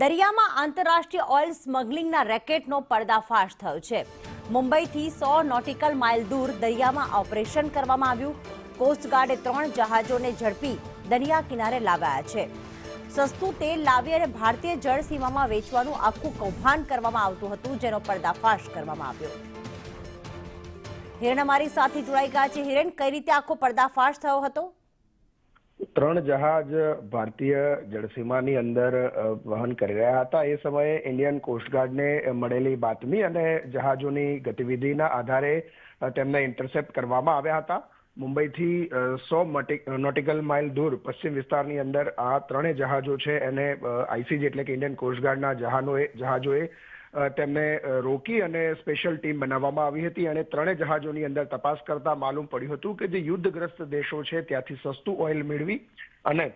દરિયામાં આંતરરાષ્ટ્રીય ઓઇલ સ્મગલિંગના રેકેટનો પર્દાફાશ થયો છે। મુંબઈથી 100 નોટિકલ માઇલ દૂર દરિયામાં ઓપરેશન કરવામાં આવ્યું। કોસ્ટગાર્ડે 3 જહાજોને ઝડપી દરિયા કિનારે લાવ્યા છે। સસ્તું તેલ લાવી અને ભારતીય જળ સીમામાં વેચવાનું આખું કૌભાંડ કરવામાં આવતું હતું, જેનો પર્દાફાશ કરવામાં આવ્યો। હિરણ અમારી સાથે જોડાઈ ગયા છે। હિરણ, કઈ રીતે આખો પર્દાફાશ થયો હતો? 3 જહાજ ભારતીય જળસીમાની અંદર વહન કરી રહ્યા હતા। એ સમયે ઇન્ડિયન કોસ્ટગાર્ડને મળેલી બાતમી અને જહાજોની ગતિવિધિના આધારે તેમને ઇન્ટરસેપ્ટ કરવામાં આવ્યા હતા। મુંબઈથી 100 નોટિકલ માઇલ દૂર પશ્ચિમ વિસ્તારની અંદર આ 3 જહાજો છે એને આઈસીજી એટલે કે ઇન્ડિયન કોસ્ટગાર્ડના જહાજોએ તેમને રોકી અને સ્પેશિયલ ટીમ બનાવવામાં આવી હતી અને 3 જહાજોની અંદર તપાસ કરતા માલુમ પડ્યું હતું કે જે યુદ્ધગ્રસ્ત દેશો છે ત્યાંથી સસ્તું ઓઇલ મેળવી અને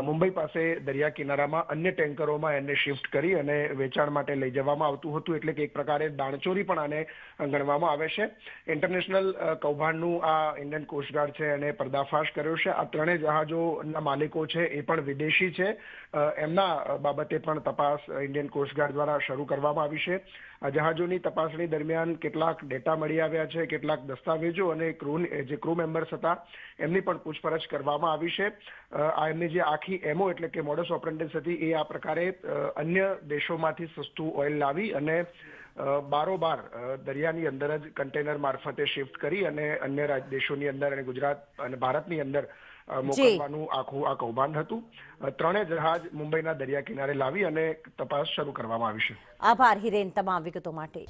મુંબઈ પાસે દરિયા કિનારામાં અન્ય ટેન્કરોમાં એને શિફ્ટ કરી અને વેચાણ માટે લઈ જવામાં આવતું હતું। એટલે કે એક પ્રકારે દાણચોરી પણ આને ગણવામાં આવે છે। ઇન્ટરનેશનલ કૌભાંડનું આ ઇન્ડિયન કોસ્ટગાર્ડ છે એને પર્દાફાશ કર્યો છે। આ 3 જહાજોના માલિકો છે એ પણ વિદેશી છે। એમના બાબતે પણ તપાસ ઇન્ડિયન કોસ્ટગાર્ડ દ્વારા શરૂ કરવામાં આવી છે। આ જહાજોની તપાસણી દરમિયાન કેટલાક ડેટા મળી આવ્યા છે, કેટલાક દસ્તાવેજો અને જે ક્રૂ મેમ્બર્સ હતા એમની પણ પૂછપરછ કરવામાં આવી છે। આ એમની જે આખી એમઓ એટલે કે મોડસ ઓપરેન્ડિસ હતી એ આ પ્રકારે અન્ય દેશોમાંથી સસ્તું ઓઇલ લાવી અને બારોબાર દરિયાની અંદર જ કન્ટેનર મારફતે શિફ્ટ કરી અને અન્ય દેશોની અંદર અને ગુજરાત અને ભારતની અંદર મોકલવાનું આખું આ કૌભાંડ હતું। 3 જહાજ મુંબઈના દરિયા કિનારે લાવી અને તપાસ શરૂ કરવામાં આવી છે। આભાર હિરેન, તમામ વિગતો માટે।